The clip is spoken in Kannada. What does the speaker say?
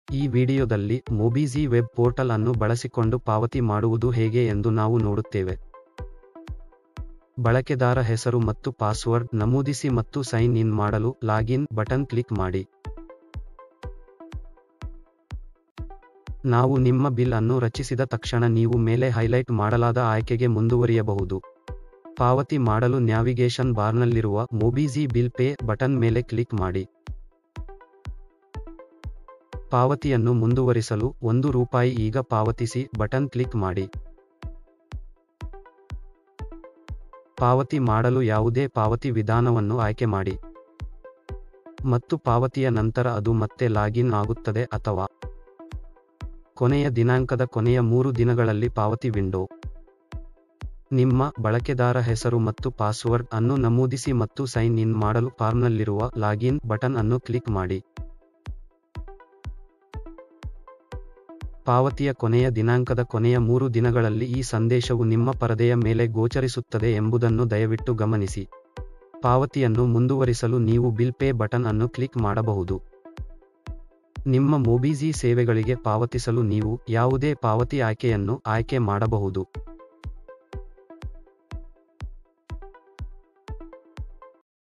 ಈ ವಿಡಿಯೋದಲ್ಲಿ ಮೊಬಿಜಿ ವೆಬ್ ಪೋರ್ಟಲ್ ಅನ್ನು ಬಳಸಿಕೊಂಡು ಪಾವತಿ ಮಾಡುವುದು ಹೇಗೆ ಎಂದು ನಾವು ನೋಡುತ್ತೇವೆ. ಬಳಕೆದಾರ ಹೆಸರು ಮತ್ತು ಪಾಸ್ವರ್ಡ್ ನಮೂದಿಸಿ ಮತ್ತು ಸೈನ್ ಇನ್ ಮಾಡಲು ಲಾಗಿನ್ ಬಟನ್ ಕ್ಲಿಕ್ ಮಾಡಿ. ನಾವು ನಿಮ್ಮ ಬಿಲ್ ಅನ್ನು ರಚಿಸಿದ ತಕ್ಷಣ ನೀವು ಮೇಲೆ ಹೈಲೈಟ್ ಮಾಡಲಾದ ಆಯ್ಕೆಗೆ ಮುಂದುವರಿಯಬಹುದು. ಪಾವತಿ ಮಾಡಲು ನ್ಯಾವಿಗೇಷನ್ ಬಾರ್ನಲ್ಲಿರುವ ಮೊಬಿಜಿ ಬಿಲ್ ಪೇ ಬಟನ್ ಮೇಲೆ ಕ್ಲಿಕ್ ಮಾಡಿ. ಪಾವತಿಯನ್ನು ಮುಂದುವರಿಸಲು ₹1 ಈಗ ಪಾವತಿಸಿ ಬಟನ್ ಕ್ಲಿಕ್ ಮಾಡಿ. ಪಾವತಿ ಮಾಡಲು ಯಾವುದೇ ಪಾವತಿ ವಿಧಾನವನ್ನು ಆಯ್ಕೆ ಮಾಡಿ ಮತ್ತು ಪಾವತಿಯ ನಂತರ ಅದು ಮತ್ತೆ ಲಾಗಿನ್ ಆಗುತ್ತದೆ ಅಥವಾ ಕೊನೆಯ ದಿನಾಂಕದ ಕೊನೆಯ 3 ದಿನಗಳಲ್ಲಿ ಪಾವತಿ ವಿಂಡೋ. ನಿಮ್ಮ ಬಳಕೆದಾರ ಹೆಸರು ಮತ್ತು ಪಾಸ್ವರ್ಡ್ ಅನ್ನು ನಮೂದಿಸಿ ಮತ್ತು ಸೈನ್ ಇನ್ ಮಾಡಲು ಫಾರ್ಮ್ನಲ್ಲಿರುವ ಲಾಗಿನ್ ಬಟನ್ ಅನ್ನು ಕ್ಲಿಕ್ ಮಾಡಿ. ಪಾವತಿಯ ಕೊನೆಯ ದಿನಾಂಕದ ಕೊನೆಯ 3 ದಿನಗಳಲ್ಲಿ ಈ ಸಂದೇಶವು ನಿಮ್ಮ ಪರದೆಯ ಮೇಲೆ ಗೋಚರಿಸುತ್ತದೆ ಎಂಬುದನ್ನು ದಯವಿಟ್ಟು ಗಮನಿಸಿ. ಪಾವತಿಯನ್ನು ಮುಂದುವರಿಸಲು ನೀವು ಬಿಲ್ ಪೇ ಬಟನ್ ಅನ್ನು ಕ್ಲಿಕ್ ಮಾಡಬಹುದು. ನಿಮ್ಮ ಮೊಬಿಜಿ ಸೇವೆಗಳಿಗೆ ಪಾವತಿಸಲು ನೀವು ಯಾವುದೇ ಪಾವತಿ ಆಯ್ಕೆಯನ್ನು ಆಯ್ಕೆ ಮಾಡಬಹುದು.